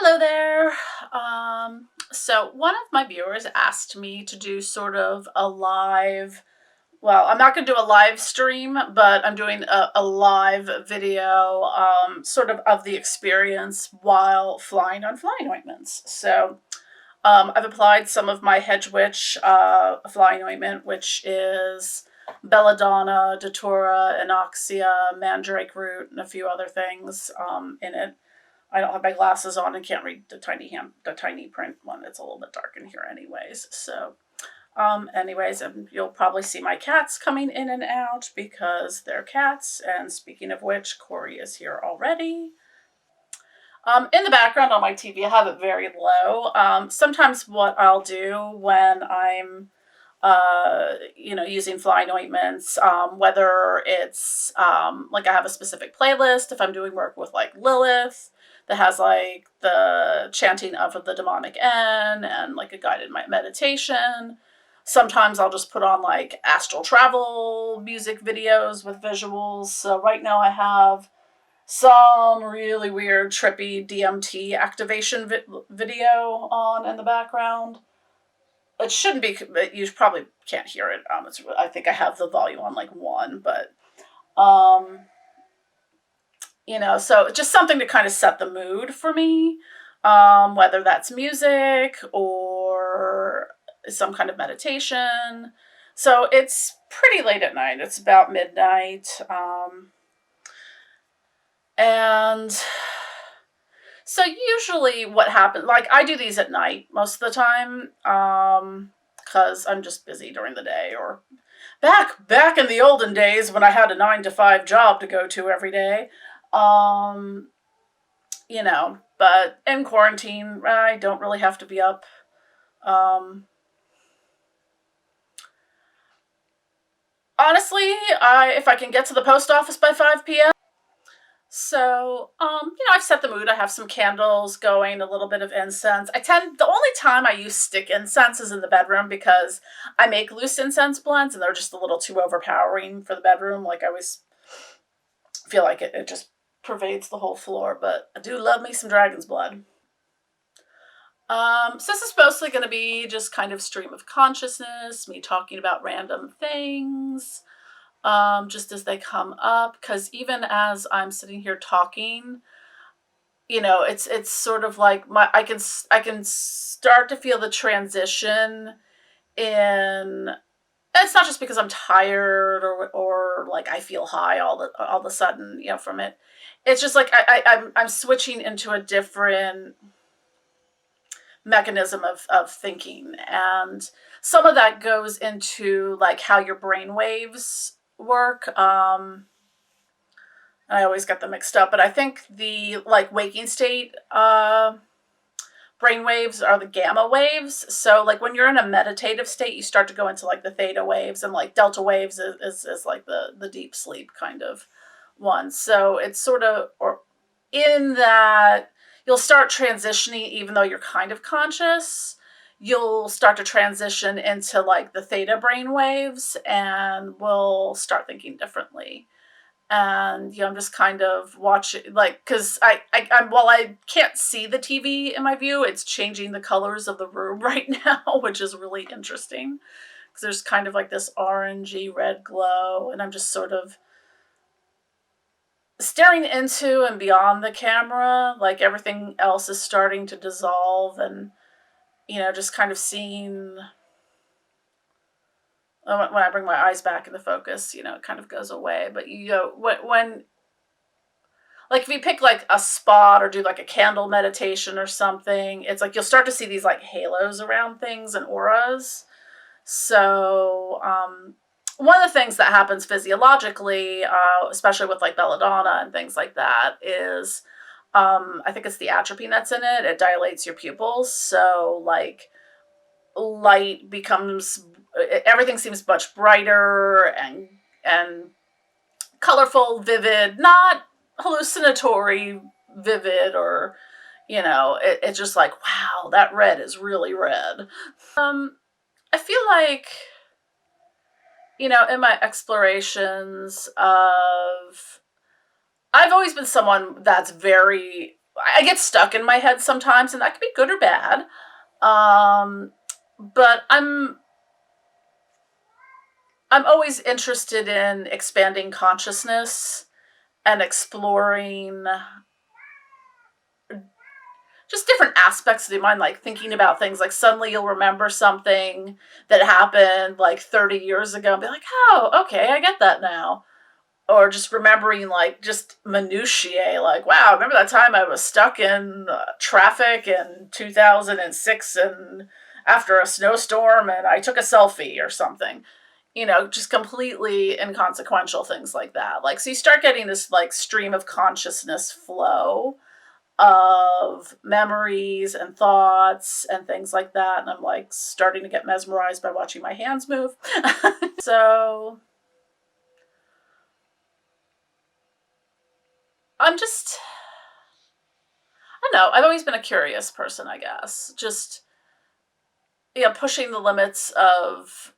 Hello there. So one of my viewers asked me to do sort of a live, well, I'm not going to do a live stream, but I'm doing a live video, sort of the experience while flying on flying ointments. So I've applied some of my Hedge Witch flying ointment, which is belladonna, datura, anoxia, mandrake root, and a few other things in it. I don't have my glasses on and can't read the tiny print one. It's a little bit dark in here anyways. So anyways, you'll probably see my cats coming in and out because they're cats. And speaking of which, Corey is here already. In the background on my TV, I have it very low. Sometimes what I'll do when I'm using flying ointments, whether it's like I have a specific playlist, if I'm doing work with like Lilith, that has like the chanting of the demonic N and like a guided meditation. Sometimes I'll just put on like astral travel music videos with visuals. So right now I have some really weird, trippy DMT activation video on in the background. It shouldn't be, you probably can't hear it. I think I have the volume on like 1, but so just something to kind of set the mood for me, whether that's music or some kind of meditation. So it's pretty late at night. It's about midnight. And so usually what happens, like I do these at night most of the time, because I'm just busy during the day, or back in the olden days when I had a 9-to-5 job to go to every day. But in quarantine, I don't really have to be up. Honestly, if I can get to the post office by 5 p.m. So, I've set the mood. I have some candles going, a little bit of incense. The only time I use stick incense is in the bedroom because I make loose incense blends and they're just a little too overpowering for the bedroom. Like I always feel like it just pervades the whole floor, but I do love me some dragon's blood. So this is mostly going to be just kind of stream of consciousness, me talking about random things, just as they come up, because even as I'm sitting here talking, it's sort of like I can start to feel the transition in. It's not just because I'm tired or like I feel high all of a sudden, from it. It's just like I'm switching into a different mechanism of thinking, and some of that goes into like how your brain waves work. I always get them mixed up, but I think the like waking state brain waves are the gamma waves. So like when you're in a meditative state, you start to go into like the theta waves, and like delta waves is like the deep sleep kind of one. So it's sort of, or in that you'll start transitioning, even though you're kind of conscious, you'll start to transition into like the theta brain waves and will start thinking differently. And I'm just kind of watching, like, because I'm while I can't see the TV in my view, it's changing the colors of the room right now, which is really interesting because there's kind of like this orangey red glow, and I'm just sort of staring into and beyond the camera, like everything else is starting to dissolve, and just kind of seeing. When I bring my eyes back into focus, it kind of goes away. But when like if you pick like a spot or do like a candle meditation or something, it's like you'll start to see these like halos around things and auras. So one of the things that happens physiologically, especially with like belladonna and things like that, is I think it's the atropine that's in it. It dilates your pupils, so like light becomes, everything seems much brighter and colorful, vivid, not hallucinatory vivid, or it's just like, wow, that red is really red. I feel like in my explorations of, I've always been someone that's very I get stuck in my head sometimes, and that can be good or bad. Um, but I'm always interested in expanding consciousness and exploring just different aspects of the mind, like thinking about things. Like suddenly you'll remember something that happened like 30 years ago and be like, oh, okay, I get that now. Or just remembering like just minutiae, like, wow, remember that time I was stuck in traffic in 2006 and after a snowstorm and I took a selfie or something. Just completely inconsequential things like that. Like, so you start getting this like stream of consciousness flow of memories and thoughts and things like that. And I'm like starting to get mesmerized by watching my hands move. So I'm just, I don't know, I've always been a curious person, I guess. Just, pushing the limits of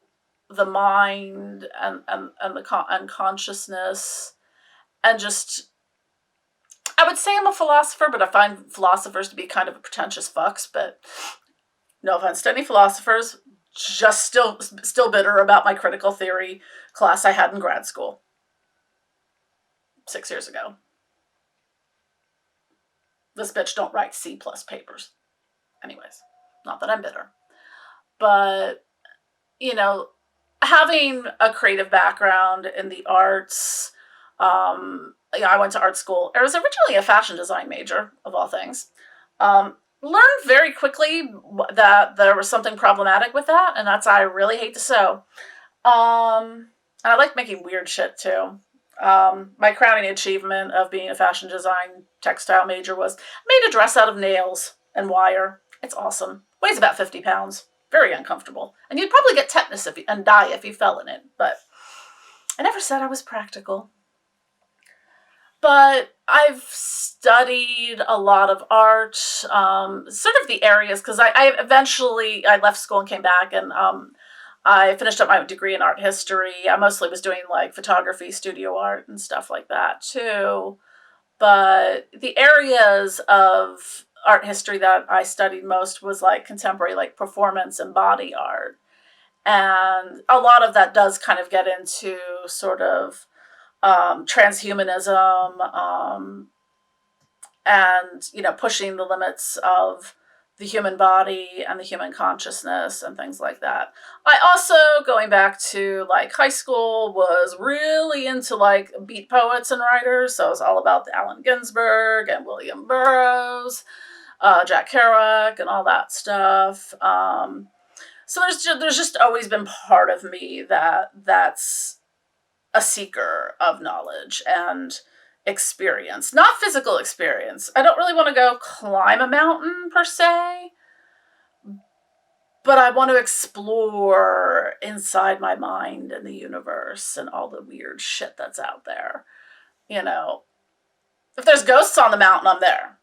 the mind and and consciousness. And just, I would say I'm a philosopher, but I find philosophers to be kind of pretentious fucks. But no offense to any philosophers, just still bitter about my critical theory class I had in grad school 6 years ago. This bitch don't write C plus papers. Anyways, not that I'm bitter. But, you know, having a creative background in the arts, I went to art school. I was originally a fashion design major, of all things. Learned very quickly that there was something problematic with that, and that's I really hate to sew. And I like making weird shit too. My crowning achievement of being a fashion design textile major was I made a dress out of nails and wire. It's awesome. Weighs about 50 pounds. Very uncomfortable. And you'd probably get tetanus and die if you fell in it. But I never said I was practical. But I've studied a lot of art, sort of the areas, because I eventually I left school and came back, and I finished up my degree in art history. I mostly was doing like photography, studio art, and stuff like that too. But the areas of art history that I studied most was like contemporary, like performance and body art. And a lot of that does kind of get into sort of transhumanism, and pushing the limits of the human body and the human consciousness and things like that. I also, going back to like high school, was really into like beat poets and writers. So it was all about the Allen Ginsberg and William Burroughs, Jack Kerouac, and all that stuff. So there's just always been part of me that's a seeker of knowledge and experience, not physical experience. I don't really want to go climb a mountain per se, but I want to explore inside my mind and the universe and all the weird shit that's out there. If there's ghosts on the mountain, I'm there.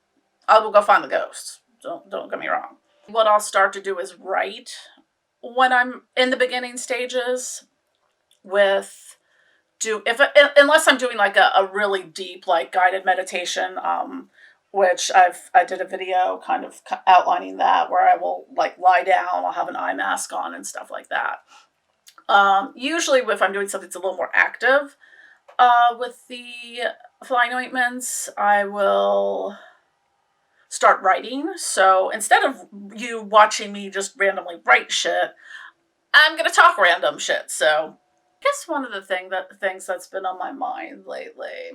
I will go find the ghosts. Don't get me wrong. What I'll start to do is write when I'm in the beginning stages with unless I'm doing like a really deep like guided meditation, which I did a video kind of outlining that, where I will like lie down, I'll have an eye mask on and stuff like that. Usually if I'm doing something that's a little more active, with the flying ointments, I will start writing. So instead of you watching me just randomly write shit, I'm gonna talk random shit. So I guess one of the things that's been on my mind lately,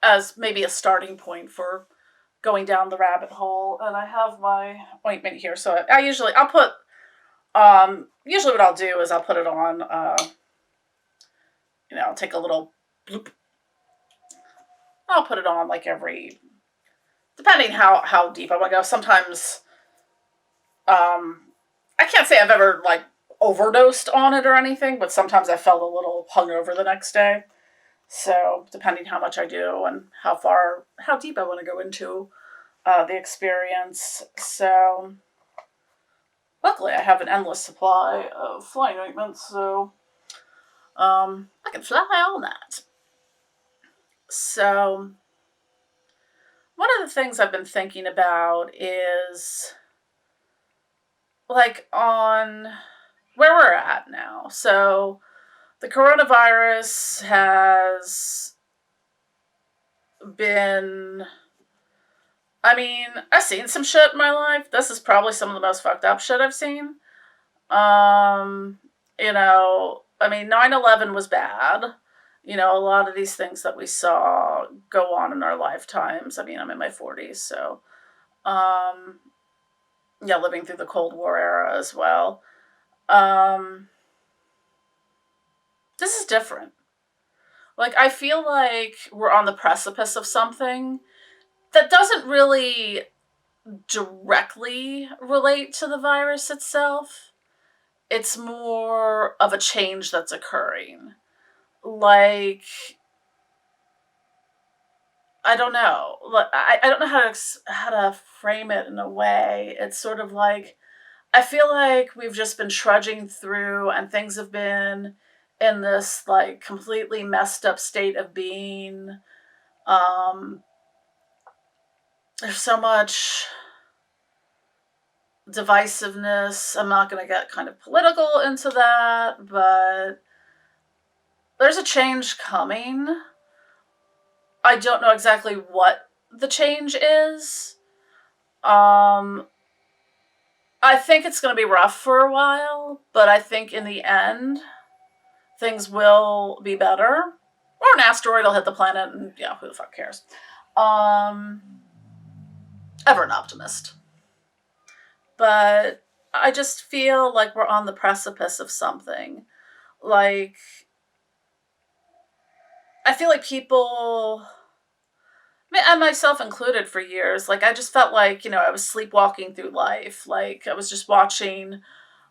as maybe a starting point for going down the rabbit hole, and I have my ointment here. So I'll put usually what I'll do is I'll put it on. I'll take a little bloop. I'll put it on like depending how deep I want to go. Sometimes, I can't say I've ever like overdosed on it or anything, but sometimes I felt a little hungover the next day. So depending how much I do and how deep I want to go into the experience. So luckily I have an endless supply of flying ointments, so I can fly all night. So one of the things I've been thinking about is like on where we're at now. So the coronavirus has been, I mean, I've seen some shit in my life. This is probably some of the most fucked up shit I've seen. Um, I mean, 9/11 was bad. A lot of these things that we saw go on in our lifetimes. I mean, I'm in my 40s, so um, yeah, living through the Cold War era as well. Um, this is different. Like, I feel like we're on the precipice of something that doesn't really directly relate to the virus itself. It's more of a change that's occurring. Like, I don't know. Like, I don't know how to frame it in a way. It's sort of like I feel like we've just been trudging through, and things have been in this like completely messed up state of being. Um, there's so much divisiveness. I'm not going to get kind of political into that, but there's a change coming. I don't know exactly what the change is. Um, I think it's going to be rough for a while, but I think in the end, things will be better. Or an asteroid will hit the planet, and yeah, who the fuck cares? Um, Ever an optimist. But I just feel like we're on the precipice of something. Like, I feel like people, and myself included for years, like, I just felt like, I was sleepwalking through life. Like, I was just watching,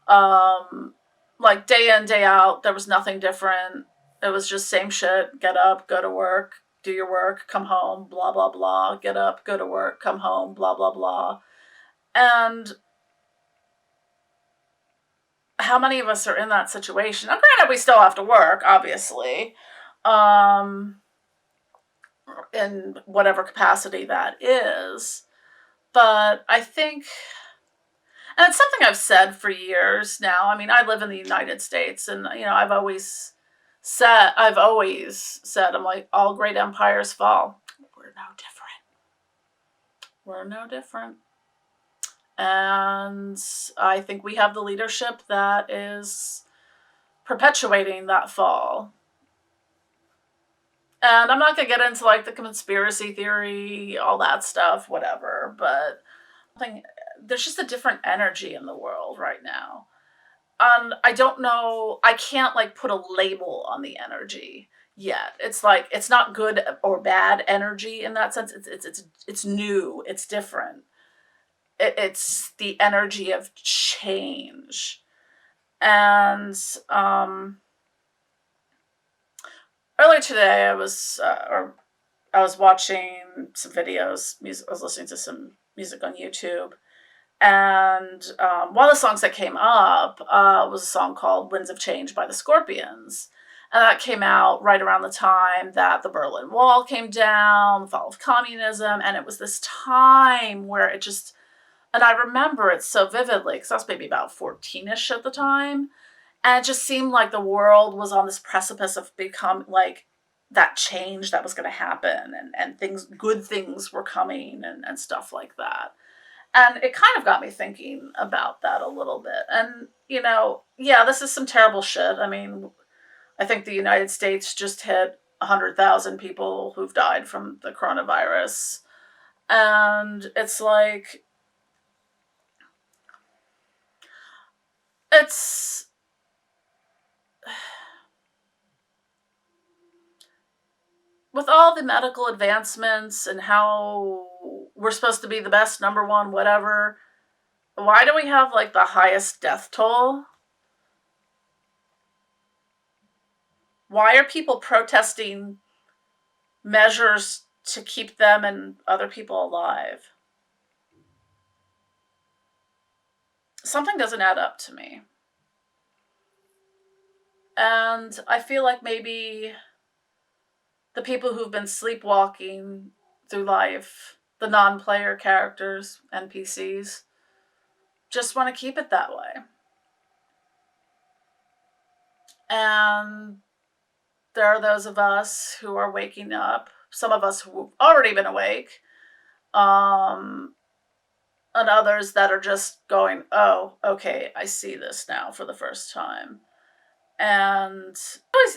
um, like, day in, day out. There was nothing different. It was just same shit. Get up, go to work, do your work, come home, blah, blah, blah. Get up, go to work, come home, blah, blah, blah. And how many of us are in that situation? Now, granted, we still have to work, obviously, um, in whatever capacity that is. But I think, and it's something I've said for years now. I mean, I live in the United States, and I've always said, I'm like, all great empires fall. We're no different. We're no different. And I think we have the leadership that is perpetuating that fall. And I'm not going to get into like the conspiracy theory, all that stuff, whatever, but I think there's just a different energy in the world right now. I don't know, I can't like put a label on the energy yet. It's like it's not good or bad energy in that sense. It's new, it's different. It's the energy of change. And earlier today I was watching some videos. I was listening to some music on YouTube, and one of the songs that came up was a song called "Winds of Change" by the Scorpions, and that came out right around the time that the Berlin Wall came down, the fall of communism, and it was this time where it just, and I remember it so vividly because I was maybe about 14ish at the time, and it just seemed like the world was on this precipice of become like that change that was going to happen, and good things were coming, and stuff like that. And it kind of got me thinking about that a little bit. And, yeah, this is some terrible shit. I mean, I think the United States just hit 100,000 people who've died from the coronavirus. And it's like, it's with all the medical advancements and how we're supposed to be the best, number one, whatever, why do we have like the highest death toll? Why are people protesting measures to keep them and other people alive? Something doesn't add up to me. And I feel like maybe the people who've been sleepwalking through life the non-player characters, NPCs, just want to keep it that way. And there are those of us who are waking up, some of us who've already been awake, um, and others that are just going, oh, okay, I see this now for the first time. And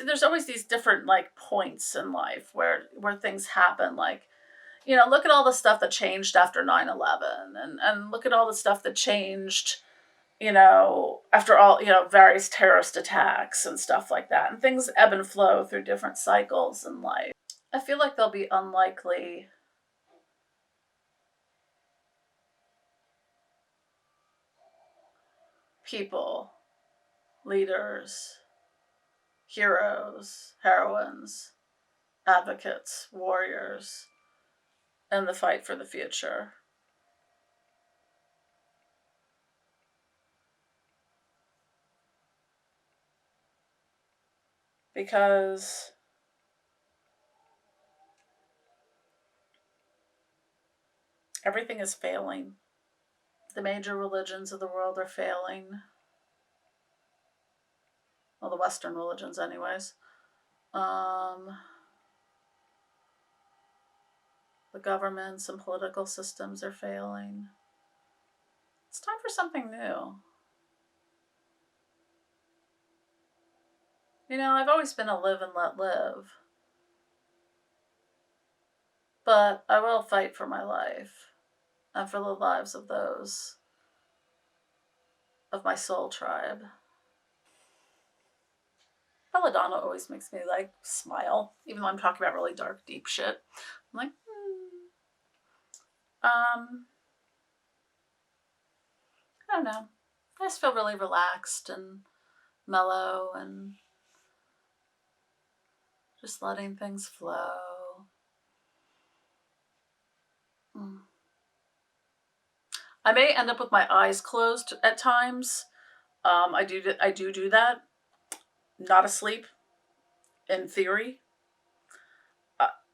there's always these different like points in life where things happen, like, look at all the stuff that changed after 9/11, and look at all the stuff that changed, after all, various terrorist attacks and stuff like that. And things ebb and flow through different cycles in life. I feel like there'll be unlikely people, leaders, heroes, heroines, advocates, warriors in the fight for the future. Because everything is failing. The major religions of the world are failing. Well, the Western religions, anyways. The governments and political systems are failing. It's time for something new. I've always been a live and let live, but I will fight for my life and for the lives of those of my soul tribe. Belladonna always makes me like smile, even though I'm talking about really dark, deep shit. I'm like, I don't know. I just feel really relaxed and mellow and just letting things flow. Mm. I may end up with my eyes closed at times. I do that. Not asleep, in theory.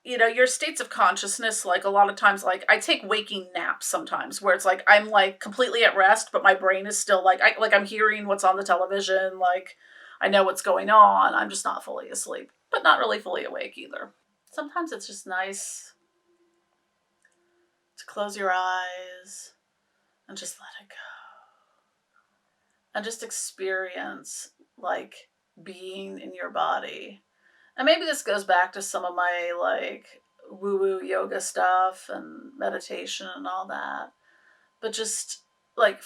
Your states of consciousness, like a lot of times, like I take waking naps sometimes, where it's like I'm like completely at rest, but my brain is still like I'm hearing what's on the television, like I know what's going on. I'm just not fully asleep, but not really fully awake either. Sometimes it's just nice to close your eyes and just let it go and just experience like being in your body. And maybe this goes back to some of my like woo woo yoga stuff and meditation and all that. But just like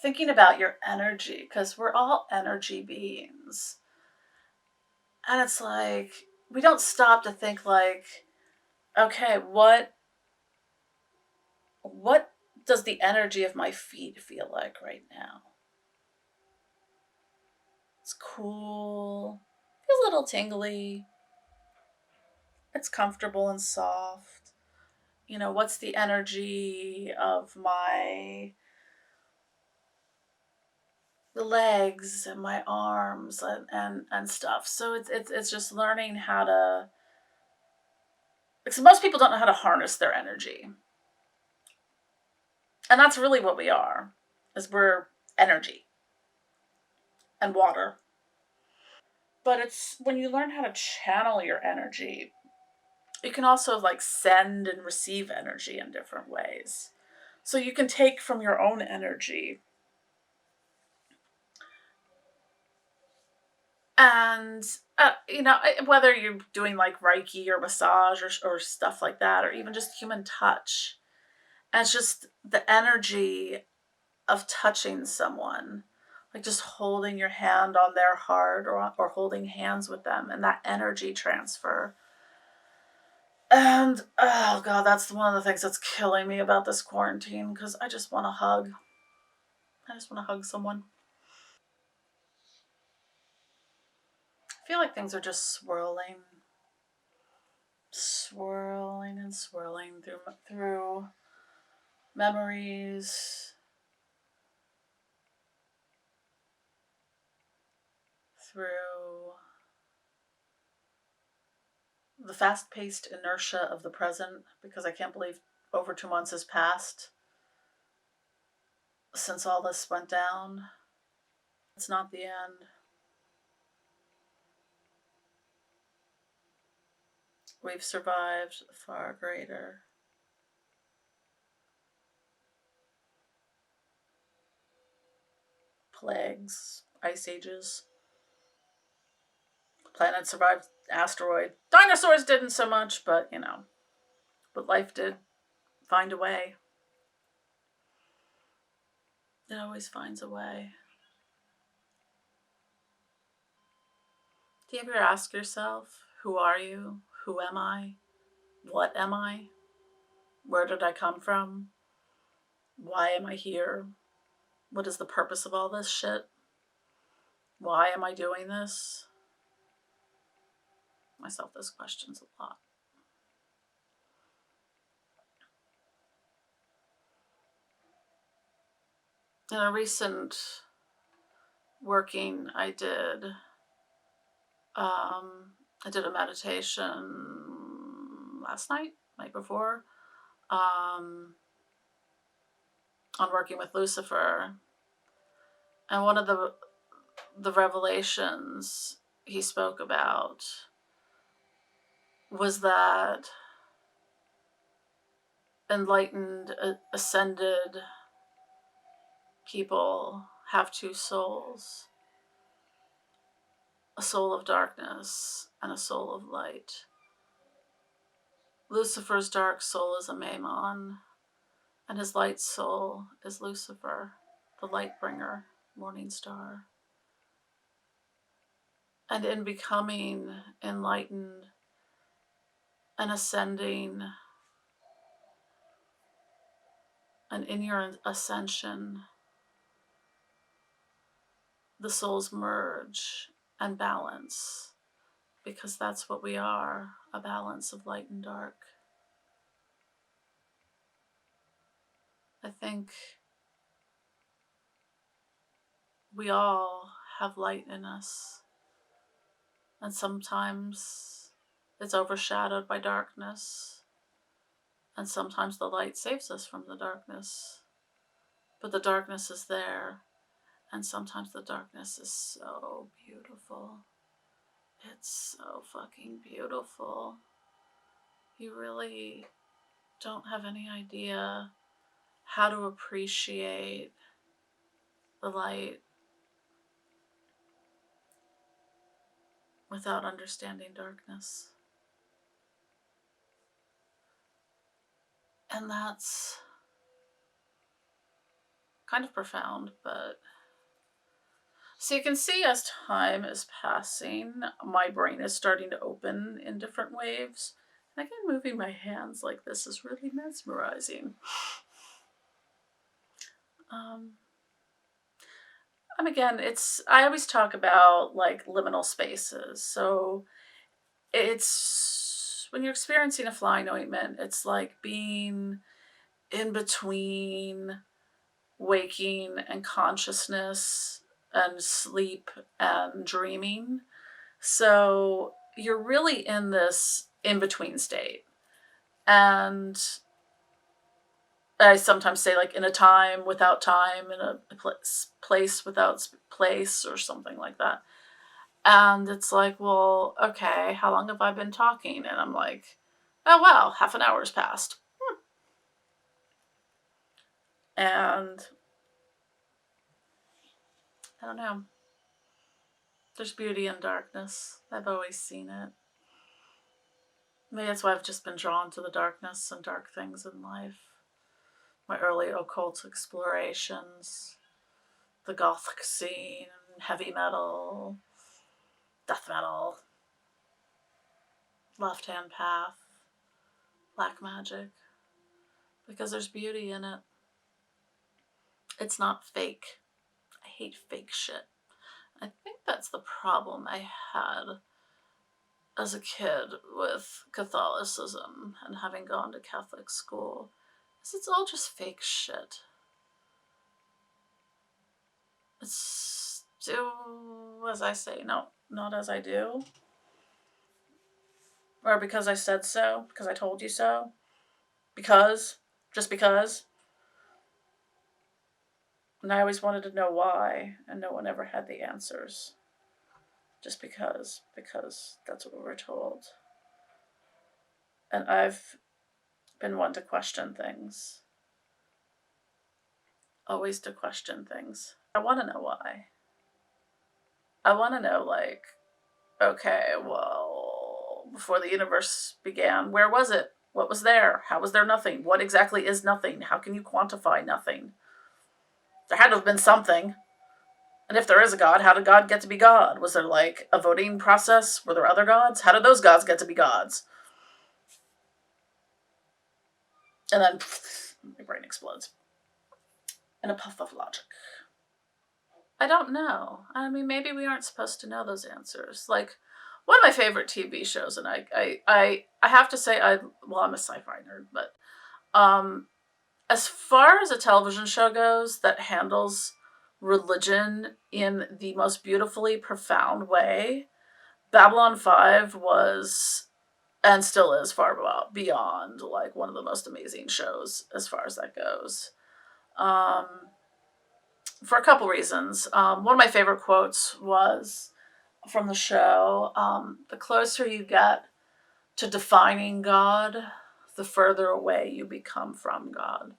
thinking about your energy, because we're all energy beings. And it's like, we don't stop to think like, okay, what does the energy of my feet feel like right now? It's cool, feels a little tingly, it's comfortable and soft. What's the energy of my the legs and my arms and stuff. So it's just learning how to, because most people don't know how to harness their energy. And that's really what we are, is we're energy and water. But it's when you learn how to channel your energy, you can also like send and receive energy in different ways. So you can take from your own energy, and whether you're doing like Reiki or massage or stuff like that, or even just human touch, and it's just the energy of touching someone, like just holding your hand on their heart, or holding hands with them, and that energy transfer. And oh god, that's one of the things that's killing me about this quarantine, because I just want to hug. I just want to hug someone. I feel like things are just swirling and swirling through memories, through the fast-paced inertia of the present, because I can't believe over 2 months has passed since all this went down. It's not the end. We've survived far greater. Plagues, ice ages. Planet survived asteroid. Dinosaurs didn't so much, but but life did find a way. It always finds a way. Do you ever ask yourself, who are you? Who am I? What am I? Where did I come from? Why am I here? What is the purpose of all this shit? Why am I doing this? Myself those questions a lot. In a recent working I did a meditation last night before, on working with Lucifer. And one of the revelations he spoke about was that enlightened, ascended people have two souls, a soul of darkness and a soul of light. Lucifer's dark soul is a Maimon, and his light soul is Lucifer, the light bringer, morning star. And in becoming enlightened and ascending, and in your ascension, the souls merge and balance, because that's what we are, a balance of light and dark. I think we all have light in us, and sometimes it's overshadowed by darkness, and sometimes the light saves us from the darkness, but the darkness is there, and sometimes the darkness is so beautiful. It's so fucking beautiful. You really don't have any idea how to appreciate the light without understanding darkness. And that's kind of profound, but so you can see as time is passing, my brain is starting to open in different waves. And again, moving my hands like this is really mesmerizing. And again, I always talk about like liminal spaces. So it's when you're experiencing a flying ointment, it's like being in between waking and consciousness and sleep and dreaming. So you're really in this in-between state. And I sometimes say like in a time without time, in a place without place, or something like that. And it's like, well, okay, how long have I been talking? And I'm like, oh wow, half an hour's passed. And I don't know. There's beauty in darkness. I've always seen it. Maybe that's why I've just been drawn to the darkness and dark things in life. My early occult explorations, the gothic scene, heavy metal, death metal, left hand path, black magic. Because there's beauty in it. It's not fake. I hate fake shit. I think that's the problem I had as a kid with Catholicism and having gone to Catholic school. Is it's all just fake shit. It's do as I say, no, not as I do. Or because I said so? Because I told you so? Because? Just because? And I always wanted to know why, and no one ever had the answers. Just because that's what we were told. And I've been one to question things. Always to question things. I want to know why. I want to know, like, okay, well, before the universe began, where was it? What was there? How was there nothing? What exactly is nothing? How can you quantify nothing? There had to have been something. And if there is a God, how did God get to be God? Was there like a voting process? Were there other gods? How did those gods get to be gods? And then my brain explodes in a puff of logic. I don't know. I mean, maybe we aren't supposed to know those answers. Like, one of my favorite TV shows, and I have to say, I'm a sci-fi nerd, but as far as a television show goes that handles religion in the most beautifully profound way, Babylon 5 was and still is far beyond like one of the most amazing shows as far as that goes. Um, for a couple reasons. One of my favorite quotes was from the show, the closer you get to defining God, the further away you become from God.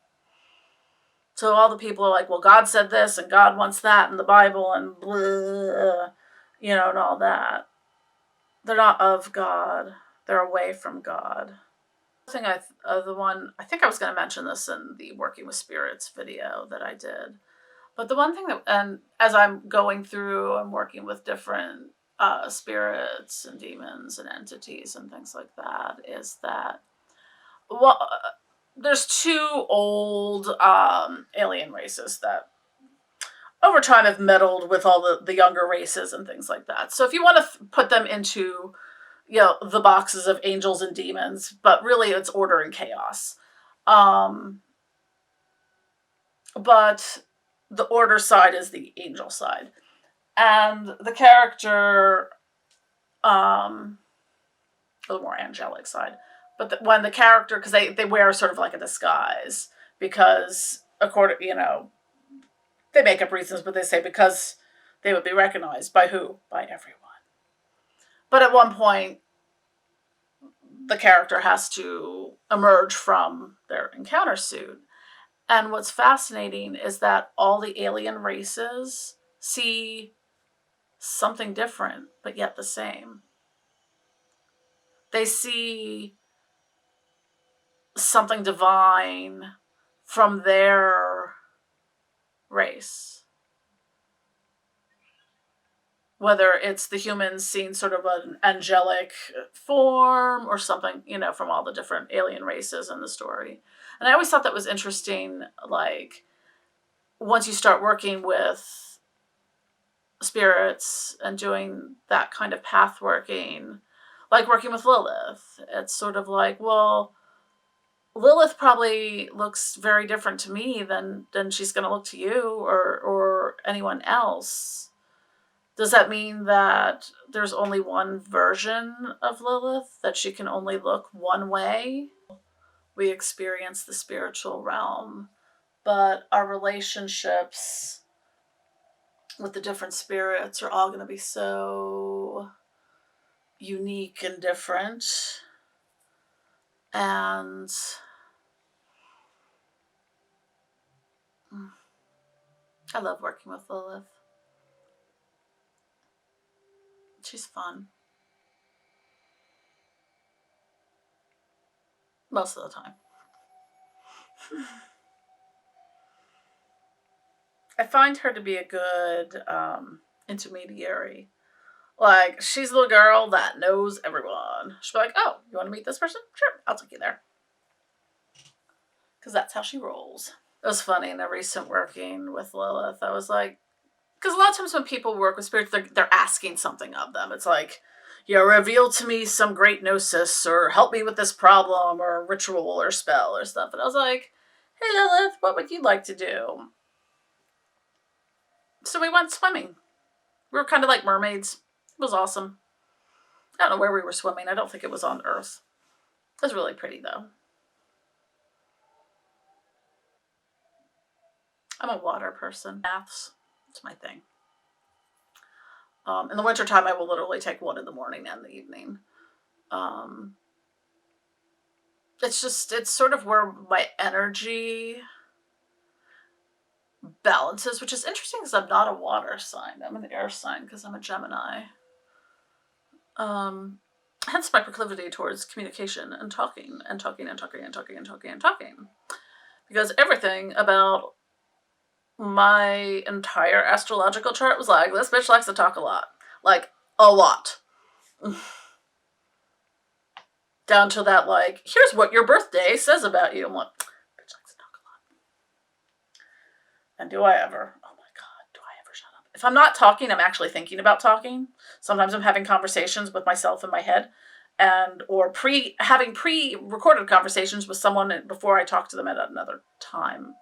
So all the people are like, well, God said this and God wants that in the Bible and blah, and all that. They're not of God. They're away from God. The one I think I was going to mention this in the Working with Spirits video that I did. But the one thing that, and as I'm going through and working with different spirits and demons and entities and things like that, is that, well, there's two old alien races that over time have meddled with all the younger races and things like that. So if you want to put them into, the boxes of angels and demons, but really it's order and chaos. But the order side is the angel side. And the character, the more angelic side, but when the character, because they wear sort of like a disguise, because they make up reasons, but they say because they would be recognized by who? By everyone. But at one point, the character has to emerge from their encounter suit. And what's fascinating is that all the alien races see something different, but yet the same. They see something divine from their race. Whether it's the humans seeing sort of an angelic form or something, from all the different alien races in the story. And I always thought that was interesting, like, once you start working with spirits and doing that kind of path working, like working with Lilith, it's sort of like, well, Lilith probably looks very different to me than she's going to look to you or anyone else. Does that mean that there's only one version of Lilith, that she can only look one way? We experience the spiritual realm, but our relationships with the different spirits are all going to be so unique and different. And I love working with Lilith. She's fun. Most of the time. I find her to be a good intermediary. Like, she's the little girl that knows everyone. She'll be like, oh, you want to meet this person? Sure, I'll take you there. Because that's how she rolls. It was funny in a recent working with Lilith. I was like, because a lot of times when people work with spirits, they're asking something of them. It's like, reveal to me some great gnosis, or help me with this problem, or ritual, or spell, or stuff. And I was like, hey Lilith, what would you like to do? So we went swimming. We were kind of like mermaids. It was awesome. I don't know where we were swimming. I don't think it was on Earth. It was really pretty though. I'm a water person. Baths, it's my thing. In the wintertime, I will literally take one in the morning and the evening. Um, it's sort of where my energy balances, which is interesting because I'm not a water sign. I'm an air sign because I'm a Gemini. Um, Hence my proclivity towards communication and talking and talking and talking and talking and talking and talking. Because everything about my entire astrological chart was like, this bitch likes to talk a lot. Like, a lot. Down to that, like, here's what your birthday says about you. I'm like, bitch likes to talk a lot. And do I ever? Oh my God, do I ever shut up? If I'm not talking, I'm actually thinking about talking. Sometimes I'm having conversations with myself in my head, and or having pre-recorded conversations with someone before I talk to them at another time.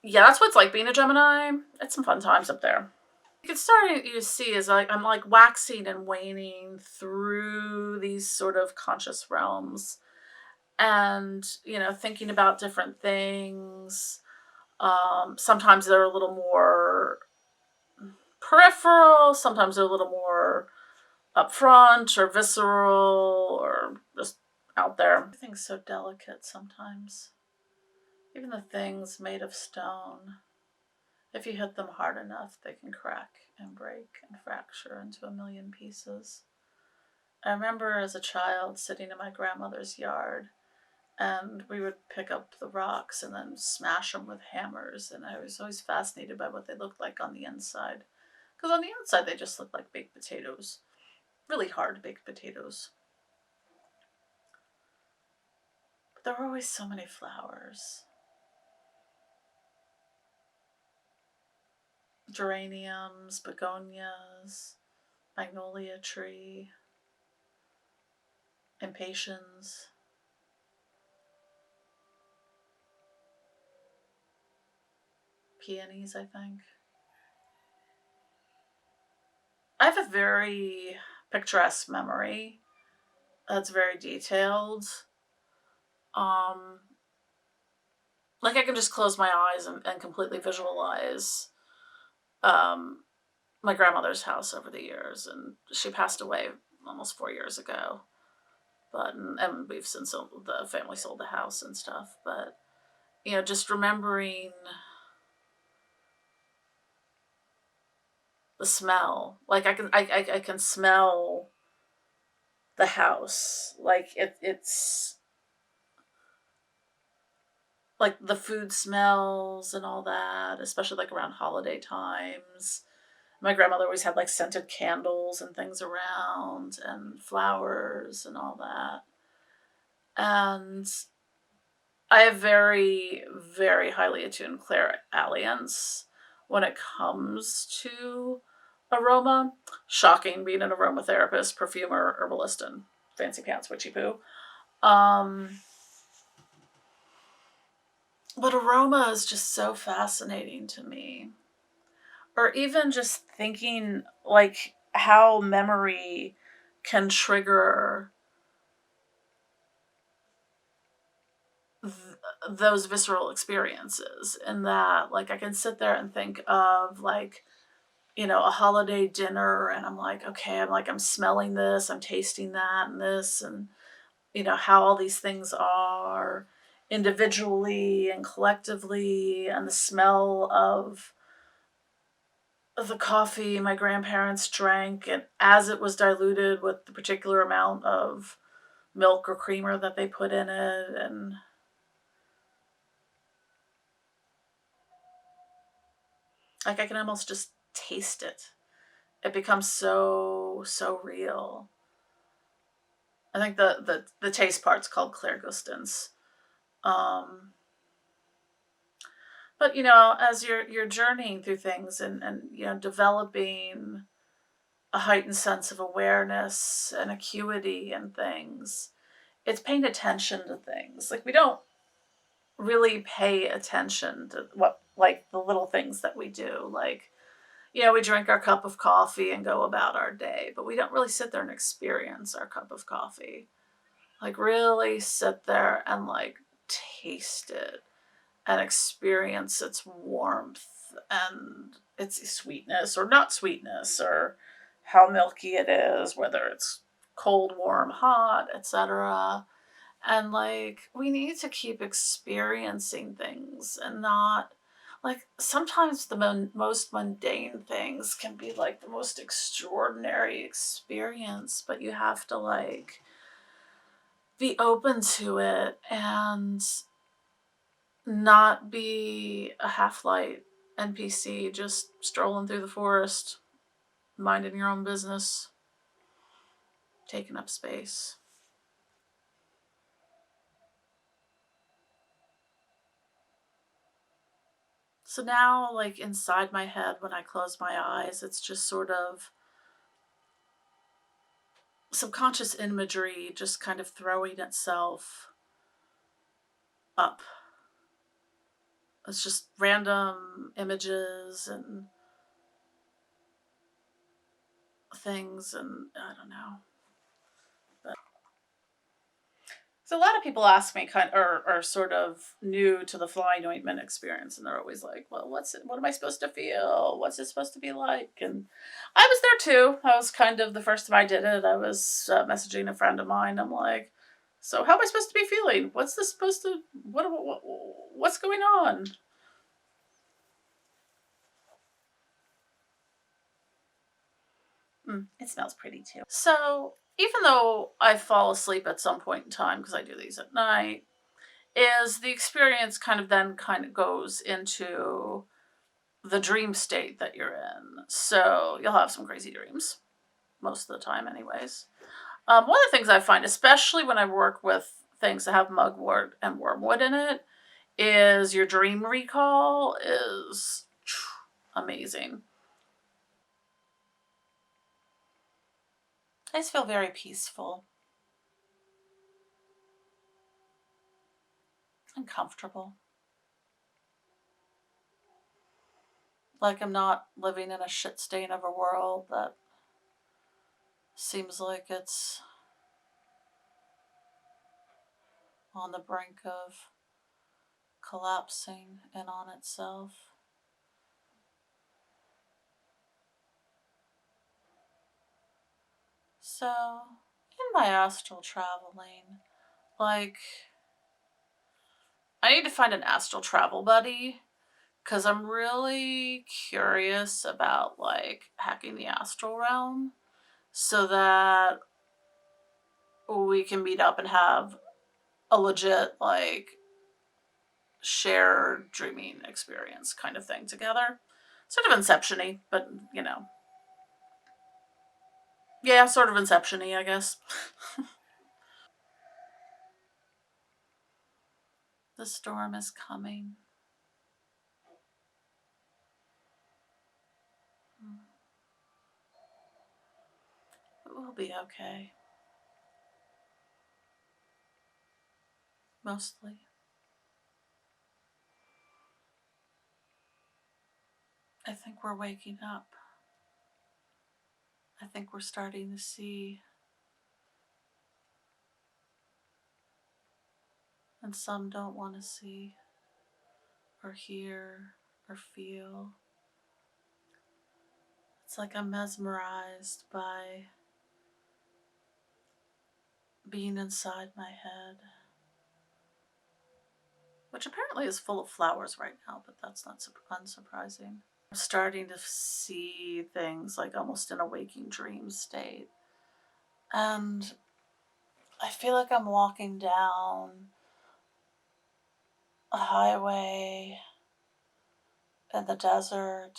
Yeah, that's what it's like being a Gemini. It's some fun times up there. You can start to see is like I'm like waxing and waning through these sort of conscious realms, and thinking about different things. Sometimes they're a little more peripheral. Sometimes they're a little more upfront or visceral or just out there. Everything's so delicate sometimes. Even the things made of stone. If you hit them hard enough, they can crack and break and fracture into a million pieces. I remember as a child sitting in my grandmother's yard, and we would pick up the rocks and then smash them with hammers, and I was always fascinated by what they looked like on the inside. Because on the outside, they just looked like baked potatoes. Really hard baked potatoes. But there were always so many flowers. Geraniums, begonias, magnolia tree, impatiens. Peonies, I think. I have a very picturesque memory that's very detailed. Um, like I can just close my eyes and completely visualize um, my grandmother's house over the years, and she passed away almost 4 years ago. But and we've since the family sold the house and stuff. But just remembering the smell. Like I can smell the house. Like it's like the food smells and all that, especially like around holiday times. My grandmother always had like scented candles and things around and flowers and all that. And I have very, very highly attuned clairalience when it comes to aroma. Shocking being an aromatherapist, perfumer, herbalist, and fancy pants witchy poo. But aroma is just so fascinating to me. Or even just thinking like how memory can trigger those visceral experiences, and that like I can sit there and think of like a holiday dinner, and I'm like, okay, I'm smelling this, I'm tasting that and this, and how all these things are individually and collectively, and the smell of the coffee my grandparents drank, and as it was diluted with the particular amount of milk or creamer that they put in it, and like I can almost just taste it. It becomes so real. I think the taste part's called clairgustance. Um, but as you're journeying through things, and developing a heightened sense of awareness and acuity and things, it's paying attention to things. Like we don't really pay attention to what, like the little things that we do. Like we drink our cup of coffee and go about our day, but we don't really sit there and experience our cup of coffee. Like, really sit there and, like, taste it and experience its warmth and its sweetness or not sweetness, or how milky it is, whether it's cold, warm, hot, etc. And, like, we need to keep experiencing things and not, like, sometimes the most mundane things can be like the most extraordinary experience, but you have to, like, be open to it and not be a half-light NPC just strolling through the forest, minding your own business, taking up space. So now, like, inside my head, when I close my eyes, it's just sort of subconscious imagery just kind of throwing itself up. It's just random images and things, and I don't know. But so a lot of people ask me, kind or are sort of new to the flying ointment experience, and they're always like, "Well, what am I supposed to feel? What's it supposed to be like?" And I was there too. I was kind of the first time I did it. I was messaging a friend of mine. I'm like, "So how am I supposed to be feeling? What's this supposed to? What's going on?" It smells pretty too. So even though I fall asleep at some point in time, because I do these at night, is the experience kind of goes into the dream state that you're in. So you'll have some crazy dreams most of the time, anyways. One of the things I find, especially when I work with things that have mugwort and wormwood in it, is your dream recall is amazing. I just feel very peaceful and comfortable. Like I'm not living in a shit stain of a world that seems like it's on the brink of collapsing in on itself. So, in my astral traveling, like, I need to find an astral travel buddy because I'm really curious about, like, hacking the astral realm so that we can meet up and have a legit, like, shared dreaming experience kind of thing together. Sort of Inception-y, but, yeah, sort of Inception-y, I guess. The storm is coming. It will be okay. Mostly. I think we're waking up. I think we're starting to see, and some don't want to see, or hear, or feel. It's like I'm mesmerized by being inside my head, which apparently is full of flowers right now, but that's not unsurprising. I'm starting to see things like almost in a waking dream state. And I feel like I'm walking down a highway in the desert,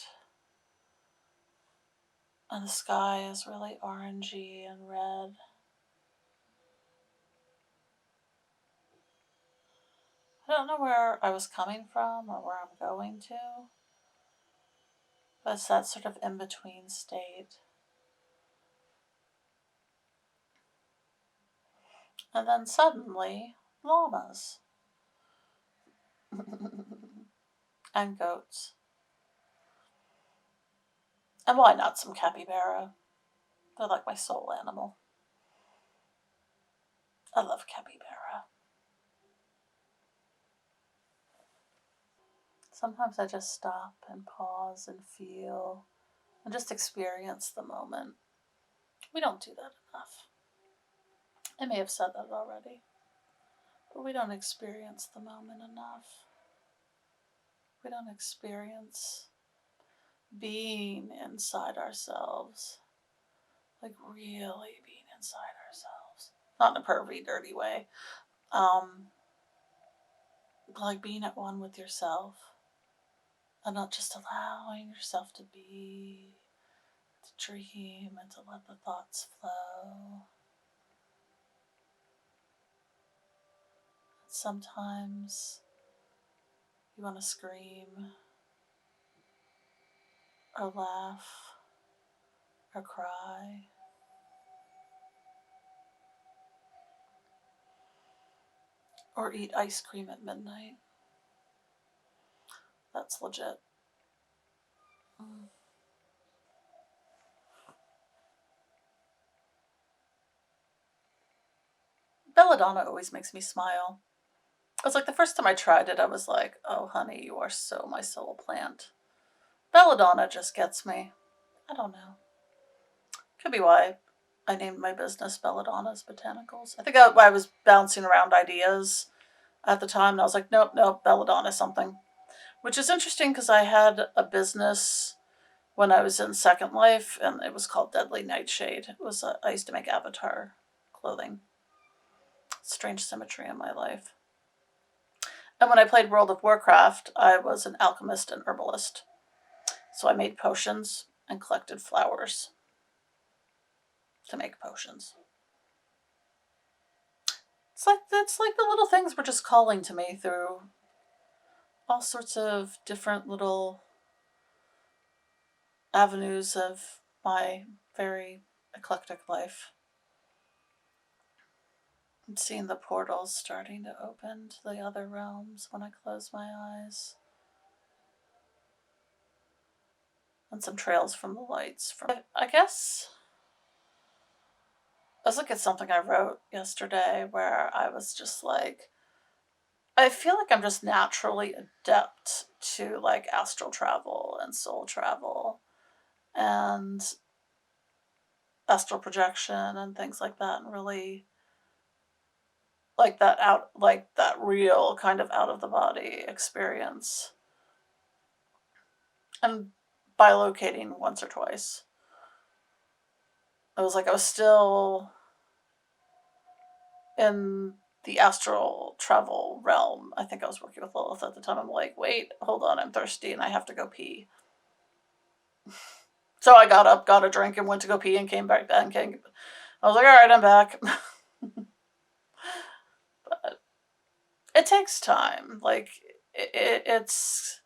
and the sky is really orangey and red. I don't know where I was coming from or where I'm going to, but it's that sort of in between state. And then suddenly, llamas and goats. And why not some capybara? They're like my soul animal. I love capybara. Sometimes I just stop and pause and feel and just experience the moment. We don't do that enough. I may have said that already, but we don't experience the moment enough. We don't experience being inside ourselves, like really being inside ourselves. Not in a pervy, dirty way. Like being at one with yourself and not just allowing yourself to be, to dream, and to let the thoughts flow. Sometimes you want to scream or laugh or cry. Or eat ice cream at midnight. That's legit. Belladonna always makes me smile. It's like the first time I tried it, I was like, oh, honey, you are so my soul plant. Belladonna just gets me. I don't know. Could be why I named my business Belladonna's Botanicals. I think I was bouncing around ideas at the time, and I was like, nope, Belladonna something. Which is interesting because I had a business when I was in Second Life, and it was called Deadly Nightshade. I used to make avatar clothing. Strange symmetry in my life. And when I played World of Warcraft, I was an alchemist and herbalist. So I made potions and collected flowers to make potions. It's like the little things were just calling to me through all sorts of different little avenues of my very eclectic life. I'm seeing the portals starting to open to the other realms when I close my eyes. And some trails from the lights. I guess I was looking at something I wrote yesterday where I was just like, I feel like I'm just naturally adept to like astral travel and soul travel and astral projection and things like that, and really like that real kind of out of the body experience. And bilocating once or twice. I was still in the astral travel realm. I think I was working with Lilith at the time. I'm like, wait, hold on, I'm thirsty and I have to go pee. So I got up, got a drink, and went to go pee and came back then. I was like, all right, I'm back. But it takes time. Like, it's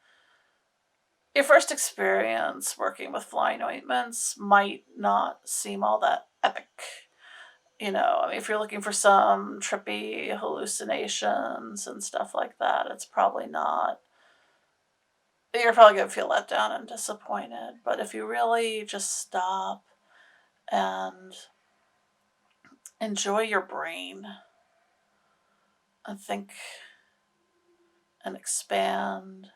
your first experience working with flying ointments might not seem all that epic. You know, I mean, if you're looking for some trippy hallucinations and stuff like that, it's probably not. You're probably going to feel let down and disappointed. But if you really just stop and enjoy your brain and think and expand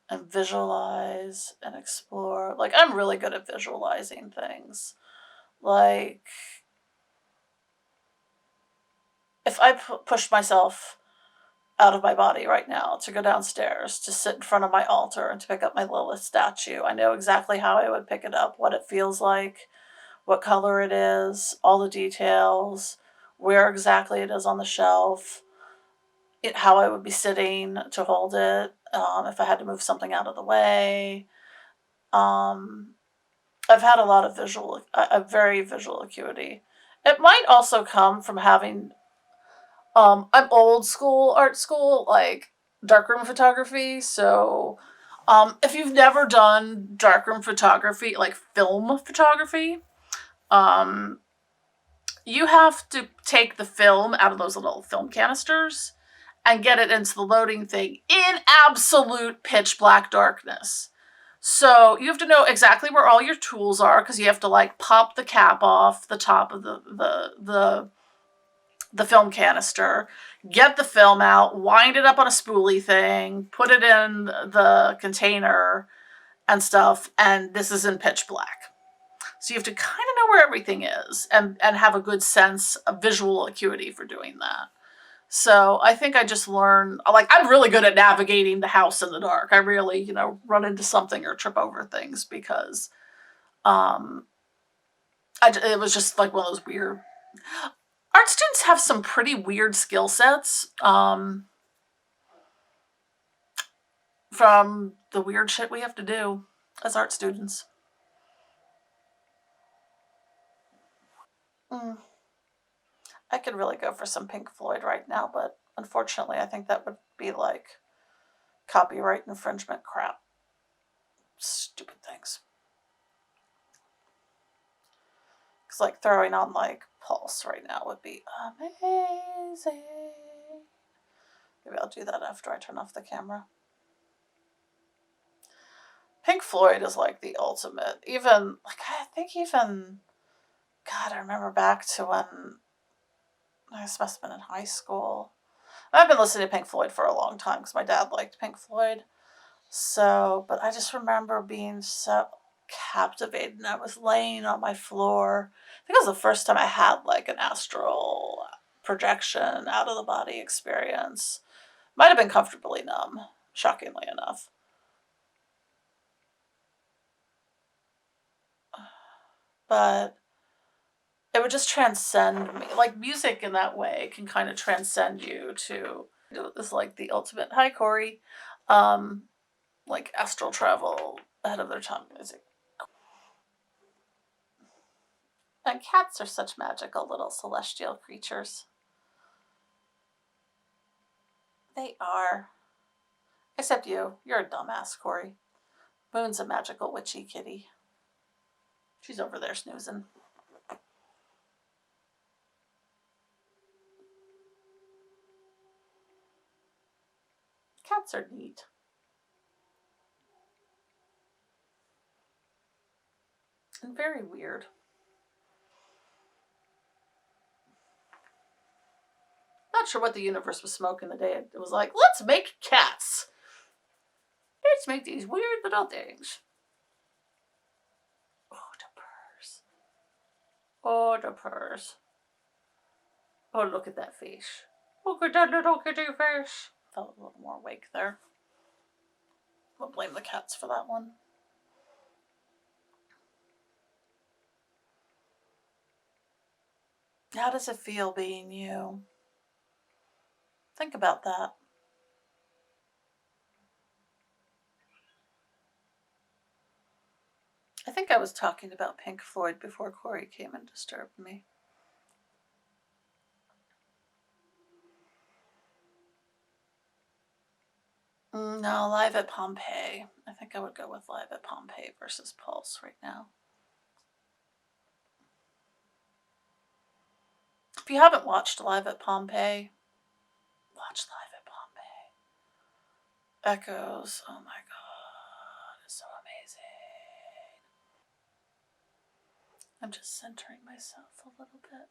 and visualize and explore. Like, I'm really good at visualizing things. Like, if I pushed myself out of my body right now to go downstairs, to sit in front of my altar and to pick up my Lilith statue, I know exactly how I would pick it up, what it feels like, what color it is, all the details, where exactly it is on the shelf, how I would be sitting to hold it, if I had to move something out of the way. I've had a lot of a very visual acuity. It might also come from having, I'm old school art school, like darkroom photography. So, if you've never done darkroom photography, like film photography, um, you have to take the film out of those little film canisters and get it into the loading thing in absolute pitch black darkness. So you have to know exactly where all your tools are because you have to like pop the cap off the top of the film canister, get the film out, wind it up on a spoolie thing, put it in the container and stuff, and this is in pitch black. So you have to kind of know where everything is and have a good sense of visual acuity for doing that. So I think I just learned, like, I'm really good at navigating the house in the dark. I really, run into something or trip over things because um, it was just like one of those weird. Art students have some pretty weird skill sets from the weird shit we have to do as art students. Mm. I could really go for some Pink Floyd right now, but unfortunately, I think that would be like copyright infringement crap. Stupid things. Because like throwing on like Pulse right now would be amazing. Maybe I'll do that after I turn off the camera. Pink Floyd is like the ultimate. Even like I think even God, I remember back to when I must have been in high school. I've been listening to Pink Floyd for a long time because my dad liked Pink Floyd. So, but I just remember being so captivated and I was laying on my floor. I think it was the first time I had like an astral projection, out of the body experience. Might have been comfortably numb, shockingly enough. But it would just transcend me. Like music in that way can kind of transcend you to it's like the ultimate hi Corey. Um like astral travel ahead of their time music. And cats are such magical little celestial creatures. They are. Except you. You're a dumbass, Corey. Moon's a magical witchy kitty. She's over there snoozing. Cats are neat. And very weird. Not sure what the universe was smoking the day it was like, let's make cats. Let's make these weird little things. Oh, the purrs. Oh, the purrs. Oh, look at that face. Look at that little kitty face. Felt a little more awake there. I'll blame the cats for that one. How does it feel being you? Think about that. I think I was talking about Pink Floyd before Corey came and disturbed me. No, Live at Pompeii. I think I would go with Live at Pompeii versus Pulse right now. If you haven't watched Live at Pompeii, watch Live at Pompeii. Echoes. Oh my god, it's so amazing. I'm just centering myself a little bit.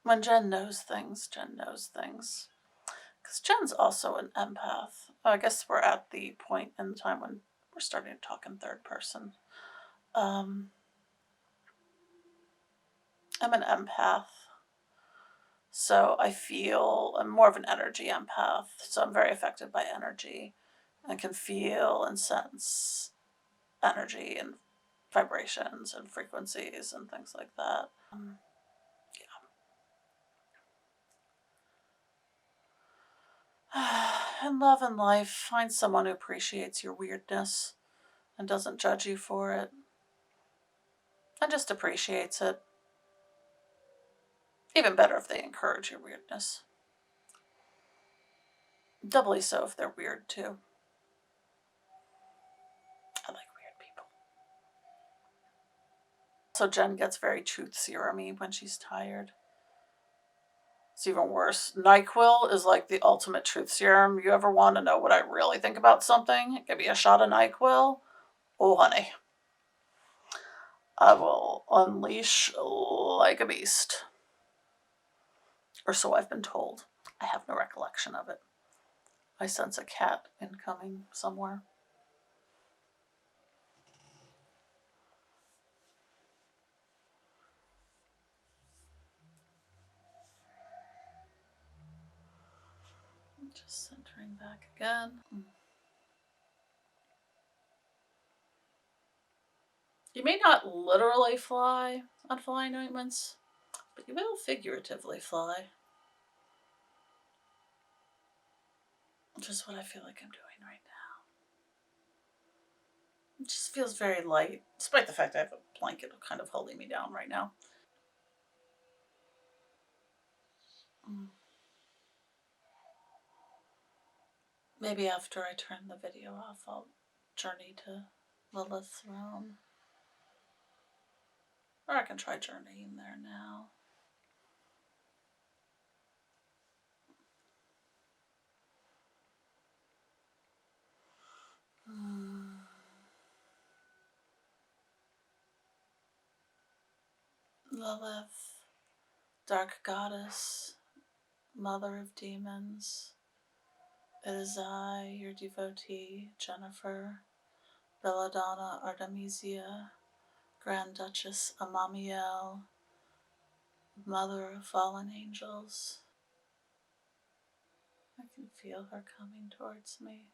When Jen knows things, Jen knows things. Because Jen's also an empath. I guess we're at the point in time when we're starting to talk in third person. I'm an empath. So I'm more of an energy empath. So I'm very affected by energy and can feel and sense energy and vibrations and frequencies and things like that. In love and life, find someone who appreciates your weirdness and doesn't judge you for it and just appreciates it. Even better if they encourage your weirdness. Doubly so if they're weird too. I like weird people. So Jen gets very truth serum-y when she's tired. It's even worse. NyQuil is like the ultimate truth serum. You ever want to know what I really think about something? Give me a shot of NyQuil. Oh, honey. I will unleash like a beast. Or so I've been told. I have no recollection of it. I sense a cat incoming somewhere. Just centering back again. You may not literally fly on flying ointments, but you will figuratively fly. Which is what I feel like I'm doing right now. It just feels very light, despite the fact I have a blanket kind of holding me down right now. Maybe after I turn the video off, I'll journey to Lilith's realm. Or I can try journeying there now. Lilith, dark goddess, mother of demons. It is I, your devotee, Jennifer, Belladonna Artemisia, Grand Duchess Amamiel, mother of fallen angels. I can feel her coming towards me.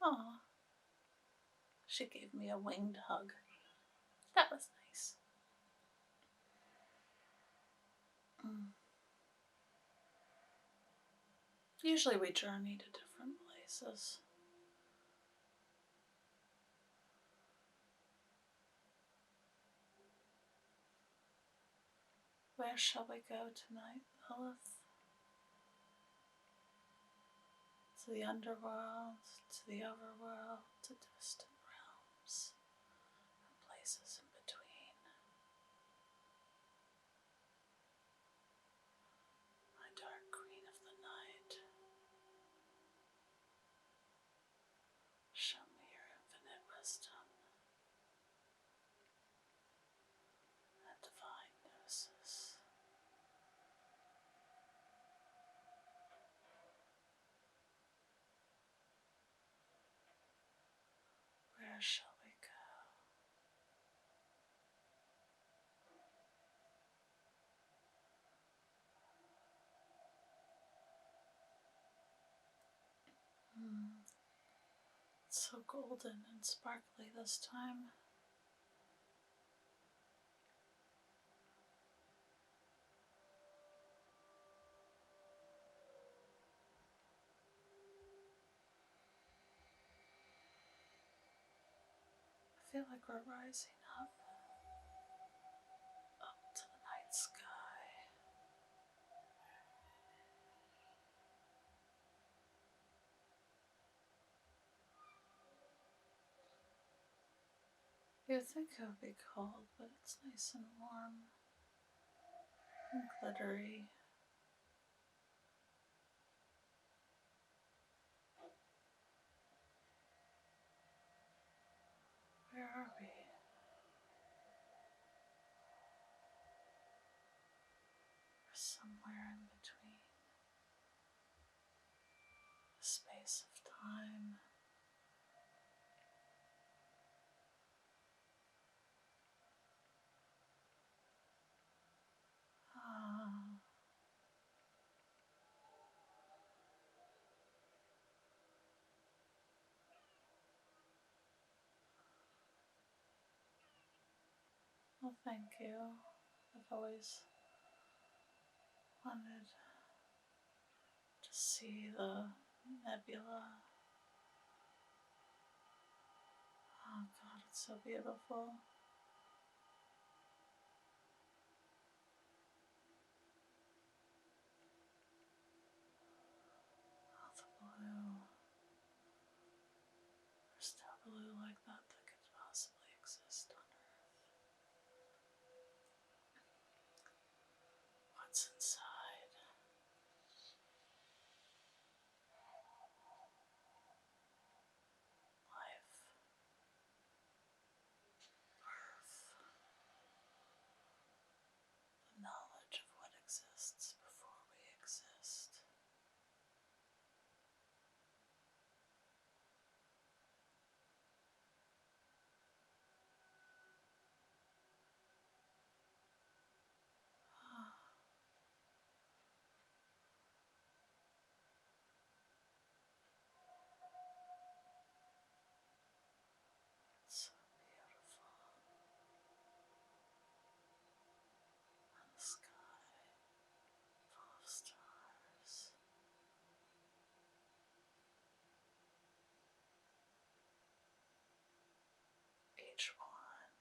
Aw, she gave me a winged hug. That was nice. Usually we journey to different places. Where shall we go tonight, Lilith? To the underworld, to the overworld, to distant realms, and places in between. My dark queen of the night, show me your infinite wisdom and divine gnosis. Where shall we go? It's so golden and sparkly this time. I feel like we're rising up to the night sky. You'd think it would be cold, but it's nice and warm and glittery. Where are we? We're somewhere in between the space of time. Well, thank you. I've always wanted to see the nebula. Oh God, it's so beautiful. Oh, the blue. Which one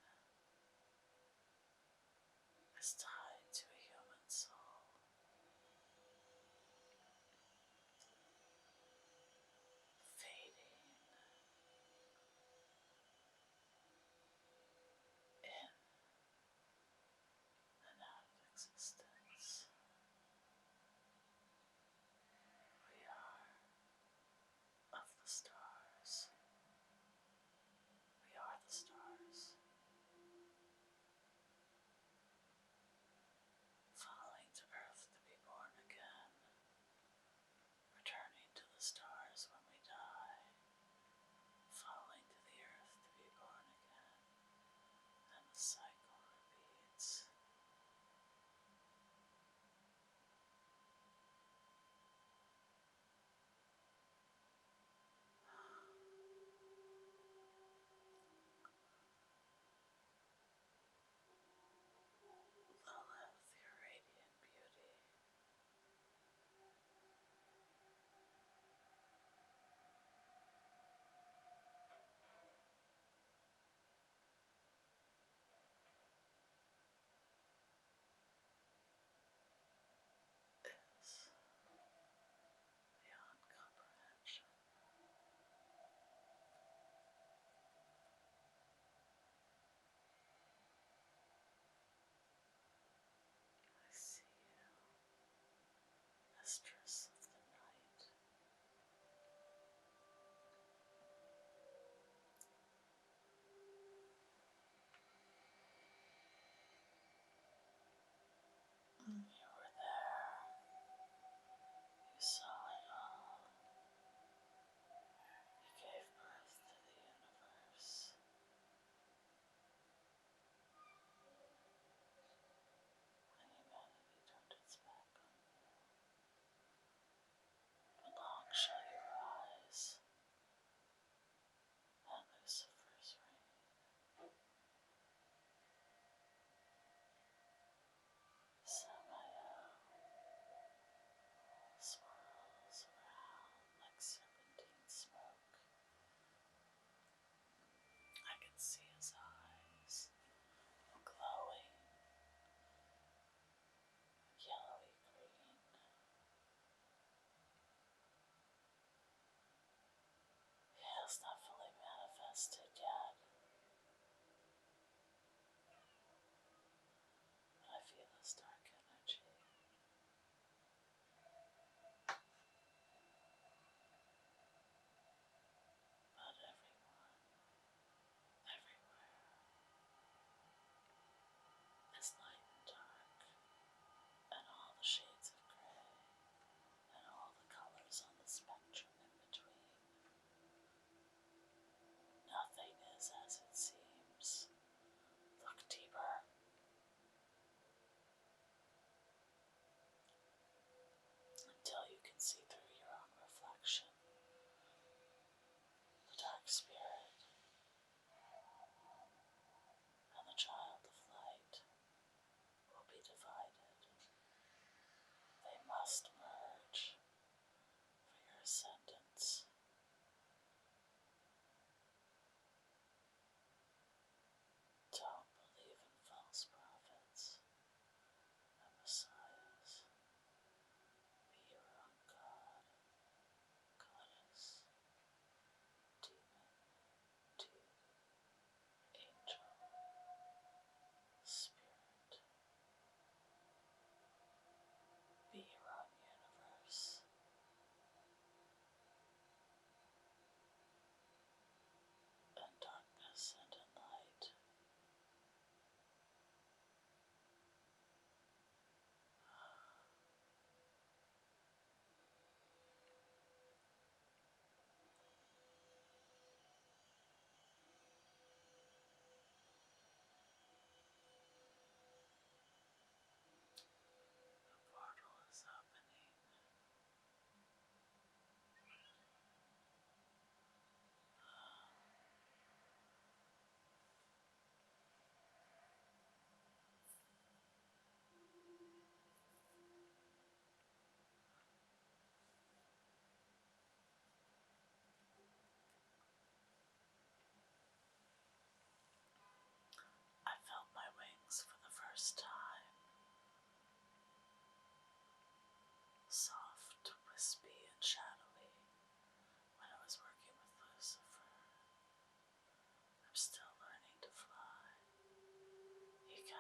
is tied to a human soul? Fading in and out of existence. We are of the stars. We are the stars.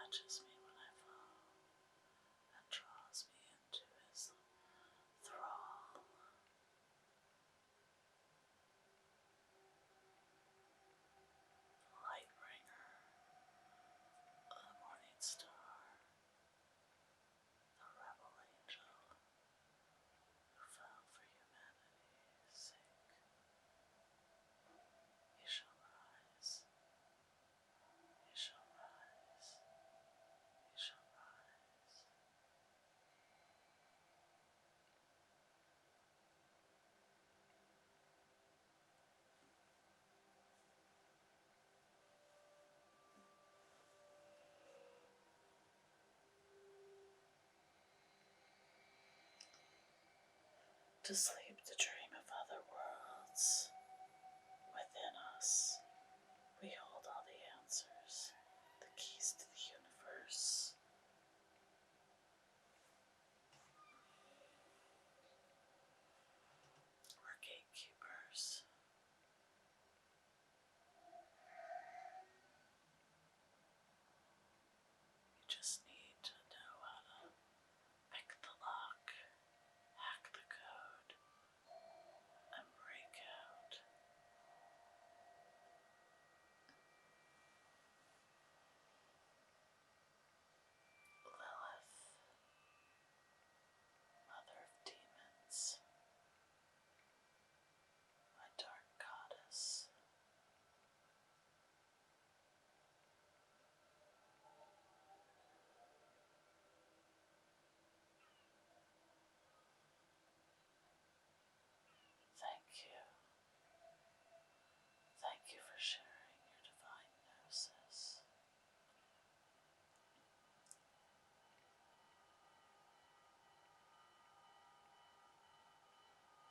touches me when I fall and draws me into his thrall. Light bringer, the morning star, the rebel angel who fell for humanity's sake. He shall rise, he shall rise, he shall rise. To sleep, to dream of other worlds within us. We hold all the answers, the keys to the universe. We're gatekeepers. You just need to know how to pick the lock, hack the code, and break out. Lilith, mother of demons, my dark goddess. Thank you. Thank you for sharing your divine gnosis.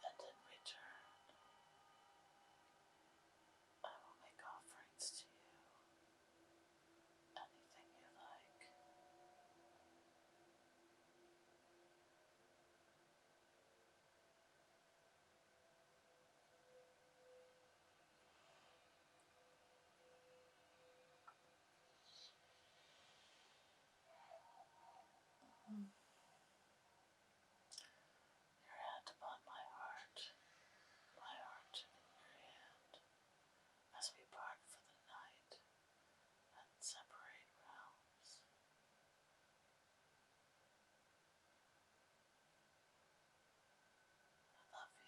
And in return, I will make offerings to you. Anything you like. Your hand upon my heart in your hand, as we part for the night and separate realms. I love you.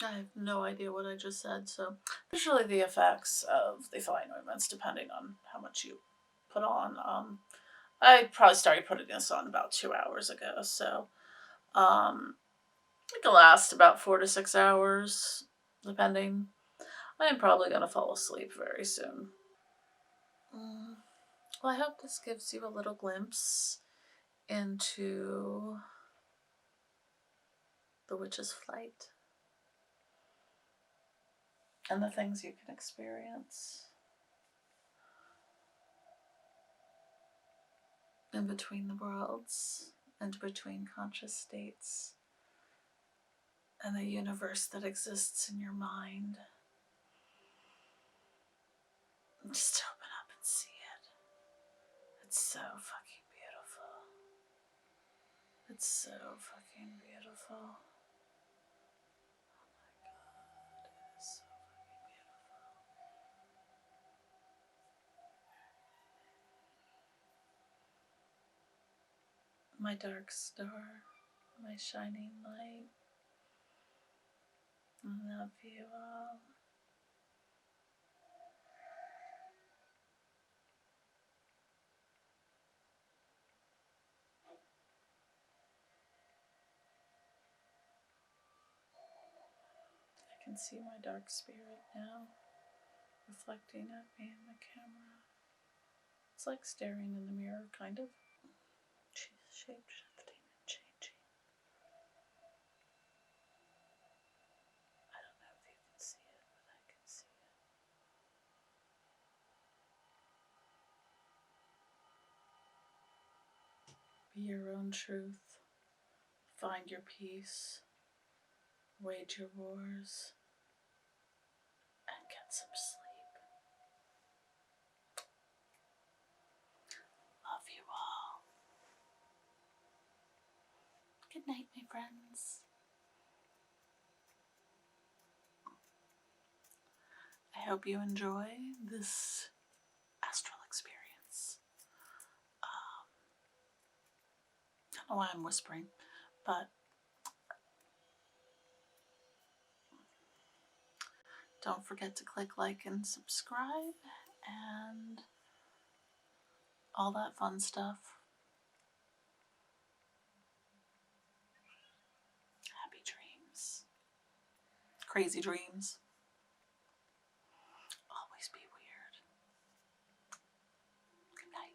I have no idea what I just said, so there's really the effects of the fine ointments depending on how much you put on. I probably started putting this on about 2 hours ago, so it can last about 4 to 6 hours, depending. I'm probably going to fall asleep very soon. Well, I hope this gives you a little glimpse into the witch's flight and the things you can experience in between the worlds and between conscious states and the universe that exists in your mind. Just open up and see it. It's so fucking beautiful. It's so fucking beautiful. Oh my god, it is so fucking beautiful. My dark star, my shining light. I love you all. I can see my dark spirit now, reflecting at me in the camera. It's like staring in the mirror, kind of. She's shape-shifting and changing. I Be your own truth. Find your peace. Wage your wars. And get some sleep. Love you all. Good night, my friends. I hope you enjoy this astral experience. I don't know why I'm whispering, but don't forget to click like and subscribe and all that fun stuff. Happy dreams. Crazy dreams.